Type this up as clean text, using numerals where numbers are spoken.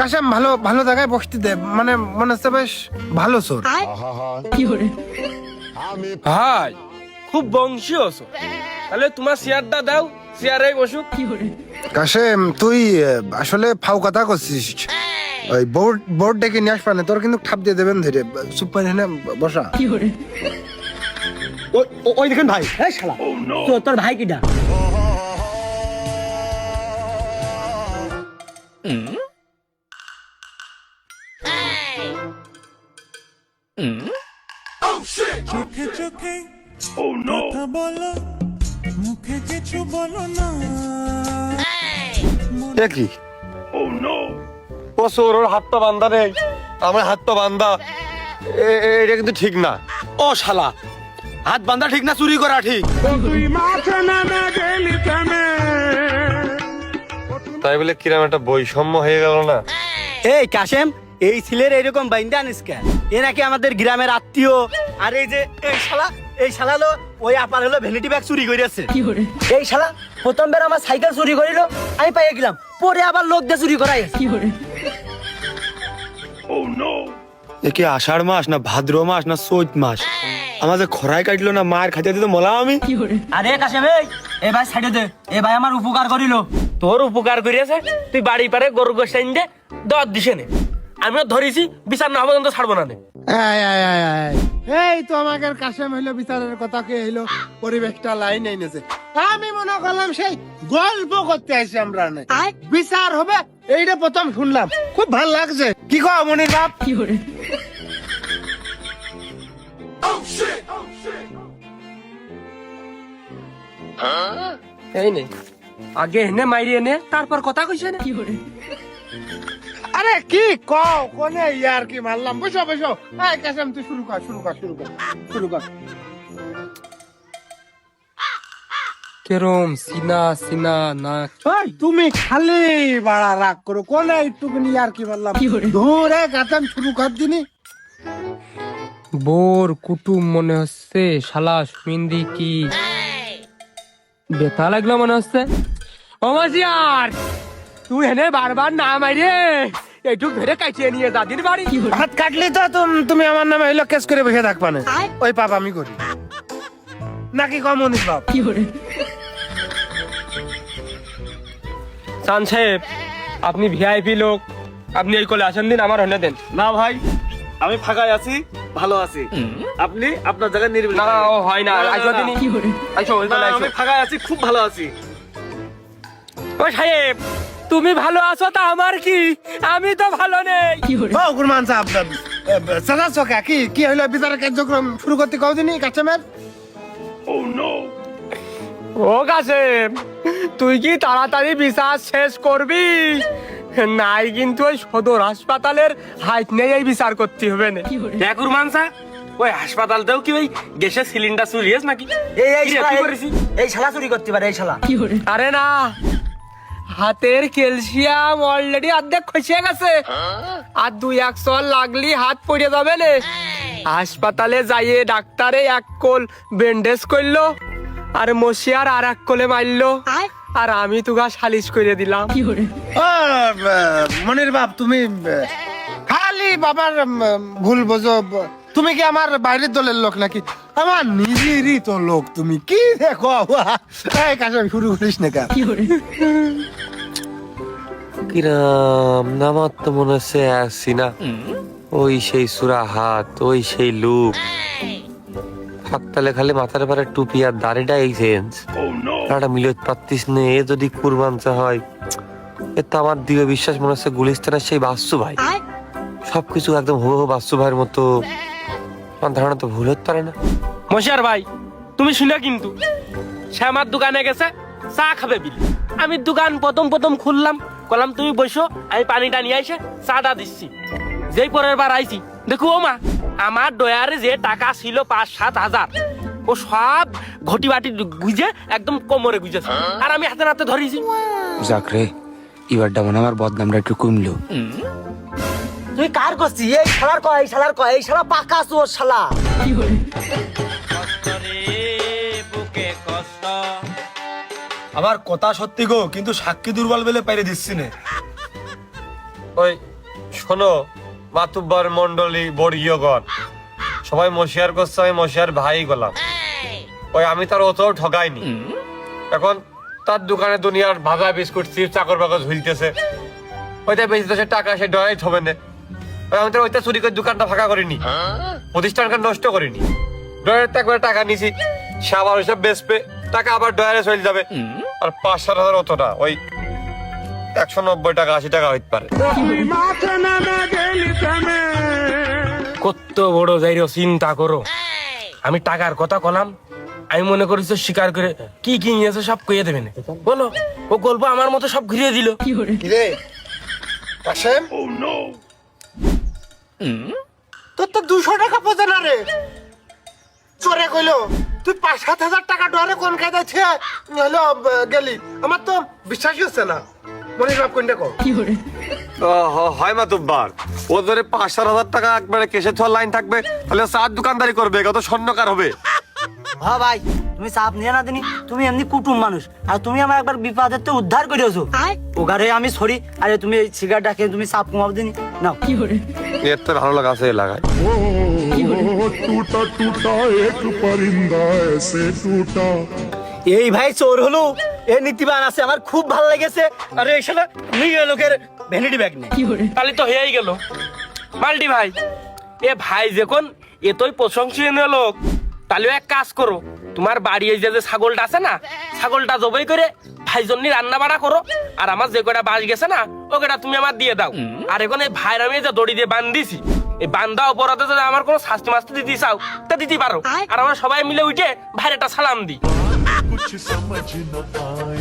কাশেম ভালো ভালো জায়গায় বসতে দে, মানে মনে হচ্ছে বেশ ভালো চোর। ভাই খুব বংশী আছো, তাহলে তোমার চেয়ারটা দাও, চেয়ারে বসুক। কাশেম তুই আসলে ফাউ কথা করছিস। ওই বোর্ড ডেকে নিয়ে আসবা না, তোর কিন্তু ঠাপ দিয়ে দেবেন ধরে। সুপার হেনে বসা। ওই দেখেন ভাই, এই শালা তোর ভাই কিটা? চোখে চোখে কথা বলো, মুখে কিছু বলো না। কি ও চোর, ওর হাত পা বান্ধা নেই, আমার হাত পা বান্ধা, এটা কিন্তু ঠিক না। ও শালা, হাত বান্ধা ঠিক না চুরি করা ঠিক? তাই বলে কিরম একটা বৈষম্য হয়ে গেল না? এই কাশেম, এই ছেলের এইরকম বাইন্দা আনিস কেন? এ নাকি আমাদের গ্রামের আত্মীয়। আর এই যে এই শালা লো ওই আপার হলো ভ্যানিটি ব্যাগ চুরি করেছে। এই শালা প্রথমবার আমার সাইকেল চুরি করিল, আমি পাইয়ে গেলাম, পরে আবার লোক দিয়ে চুরি করাই। একে আষাঢ় মাস না ভাদ্র মাস না চৈত মাস, আমার যে খরায় কাটলো না, মায়ের খাইতে দিতে মলাম আমি। আরে কাশেম, এই ভাই সাইডে দে, এই ভাই আমার উপকার করিল। তোর উপকার করিয়াছে, তুই বাড়ি পারে গরু গোসাইন দে, দর দিছে নে, আমিও ধরেছি, বিচার না হবো ছাড়বো না নে। এই তো আমাকে কাশেম হইলো বিচারের কথা কে হইলো, পরিবেশটা লাইন এনেছে। আমি মনে করলাম সেই গল্প করতে আসি আমরা, না বিচার হবে, এইটা প্রথম শুনলাম, খুব ভাল লাগছে। কি কো মনির বাপ? এই নে, আগে এনে মাইরি এনে, তারপর কথা কইছে না। আরে কি কও কোনে ইয়ার কি মারলাম? বসো বসো। এই কাশেম তুই শুরু কর। কেরম সিনা না, ওই তুমি খালি বাড়া রাগ করো, কোনে একটুখানি ইয়ার কি মারলাম? ধরে কাতাম শুরু কর দিনি। বোর কুটুম মনে হচ্ছে, শালা শুইন্দি কি বেথা লাগলো মনে হচ্ছে। ও মাসিয়ার, তুই এনে বারবার না মাইরে, এইটুক ধরে কাটিয়ে নিয়ে দাদির বাড়ি। হাত কাটলি তো তুমি আমার নামে হইলো কেস করে বসে থাকবা না। ওই পাপ আমি করি নাকি কম মনির বাপ? চান সাহেব, আপনি ভিআইপি লোক, আপনি এই কোলে আসেন দিন, আমার হলে দেন। না ভাই, আমি ফাঁকায় আছি, ভালো আছি। আপনি আপনার জায়গায় নির্বিল। না ও হয় না, আইসো দিনই, আইসো ওই কোলে আইসো। আমি ফাঁকায় আছি, খুব ভালো আছি। ও সাহেব, তুমি ভালো আছো তা আমার কি, আমি তো ভালো নেই। ও গুরমান সাহেব, সাদা চকা কি হইলো বিচারের কার্যক্রম শুরু করতে কদিনই কাছেমের? ও কাসেম, তুই কি তাড়াতাড়ি বিচার শেষ করবি? নাই কিন্তু ওই সদর হাসপাতালের হাইট নেই, এই বিচার করতে হবে না। দেখুর মানসা, ওই হাসপাতালতেও কি ওই গ্যাসের সিলিন্ডার চুরিয়েছ নাকি? এই শালা চুরি করতে পারে, এই শালা। আরে না, হাতের ক্যালসিয়াম অলরেডি অর্ধেক খসে গেছে, আর 2-1 চল লাগলি হাত পড়ে যাবে না। হাসপাতালে যাইয়ে ডাক্তারে এক কোল ব্যান্ডেজ করলো, আর মশিয়ার আর এক কোলে মারলো, আর আমি তুগা সালিশ করে দিলাম। ও মনির বাপ, তুমি খালি বাবার ভুল বোঝো। তুমি কি আমার বাইরের দলের লোক নাকি? আমার নিজেরই তো লোক। তুমি কি দেখো? এই কাশেম শুরু করিস না কেন? কিরাম নামার তো মনে হচ্ছে আসছি না, ওই সেই সুরা হাত, ওই সেই লুক, ফাঁকতালে খালি মাথার পারে টুপি আর দাড়িটা এই চেঞ্জ, একটা মিলত পারতিস নে। এ যদি কুরবানচা হয়, এ তো আমার দৃঢ় বিশ্বাস মনে হচ্ছে গুলিস্তানের সেই বাসু ভাই, সবকিছু একদম হুবহু বাসু ভাইয়ের মতো। আমার ধারণা তো ভুল হতে পারে না। মশিয়ার ভাই, তুমি শুনে কিন্তু, সে আমার দোকানে গেছে চা খাবে বিল, আমি দোকান প্রথম খুললাম, কলাম তুমি বসো, আমি পানিটা নিয়ে আইসে চাটা দিচ্ছি। যেই পরের বার আইছি, দেখো ও মা, আমার ডয়ারে যে টাকা ছিল 5-7 হাজার, ও সব ঘটি বাটি গুজে একদম কোমরে গুজেছে, আর আমি হাতে নাতে ধরেছি। যাক রে, এবারটা মনে আমার বদনামটা একটু কমলো। তুই কার করছিস? এই শালার কয়, এই শালা পাকা চোর শালা। আমার কথা সত্যি গো, কিন্তু সাক্ষী দুর্বল বলে পাইরে দিচ্ছি না। ওই শোনো মাতুব্বার মন্ডলী বর্গীয়গণ, সবাই মশিয়ার করছে, আমি মশিয়ার ভাই গেলাম। ওই আমি তার অত ঠগাইনি। এখন তার দোকানে দুনিয়ার ভাজা বিস্কুট চিপস চাকর বাকর ঝুলতেছে, ওইটা বেশি সে টাকা সে ডয়াই থবে না। আমি তো ওইটা চুরি করে দোকানটা ফাঁকা করিনি, প্রতিষ্ঠানকে নষ্ট করিনি। ডয়ারের একবারে টাকা নিছি, সে আবার ওইসব বেচবে, টাকা আবার ডয়ারে চলে যাবে। আর 5-7 হাজার অত না, ওই 190 টাকা 80 টাকা হইতে পারে। কত বড় যাইরো চিন্তা করো। আমি টাকার কথা কলাম, আমি মনে করি তো স্বীকার করে কি কি নিয়েছে সব কইয়ে দেবে না। বলো, ও গল্প আমার মতো সব ঘুরিয়ে দিল। কিরে কাশেম, তোর তো 200 টাকা পচে না রে। চোরে কইলো তুই 5-7 হাজার টাকা ডরে কোন কায়দায় ছে হলো গেলি, আমার তো বিশ্বাসই হচ্ছে না। মনির বাপ কোনটা কো? হয় মাতুব্বার, ও ধরে 5-7 হাজার টাকা একবারে কেসে ছোঁয়ার লাইন থাকবে, তাহলে চার দোকানদারি করবে, কত স্বর্ণকার হবে। হ্যাঁ ভাই, তুমি চাপ নিয়ে না দিনি, তুমি এমনি কুটুম মানুষ, আর তুমি আমার একবার বিপদের তো উদ্ধার করেছো। ওগারে আমি সরি, আরে তুমি সিগারেট ডাকে তুমি চাপ কমাবো দিনি নাও। এর তো ভালো লাগা আছে এলাকায়। टूटा टूटा एक परिंदा ऐसे टूटा। এই ভাই চোর হলো, এ নীতিবান আছে, আমার খুব ভালো লেগেছে। আরে এই শালা নিজের লোকের ভ্যানিটি ব্যাগ নেই। তাহলে তো হয়েই গেল মাল্টি ভাই। এ ভাই যখন এতই প্রশংসনীয় লোক, তাহলে এক কাজ করো, তোমার বাড়ি এই যে ছাগলটা আছে না, ছাগলটা জবাই করে ভাই জন্য রান্না বাড়া করো। আর আমার যে কটা বাস গেছে না, ও কটা তুমি আমার দিয়ে দাও। আর এখন এই ভাইয়ের আমি যে দড়ি দিয়ে বান্ধিছি, এই বান্ধা অপরাধে যদি আমার কোনো শাস্তি মাস্তি দিতে চাও তা দিতে পারো। আর আমরা সবাই মিলে উঠে ভাইয়ের একটা সালাম দিই। कुछ समझ न आया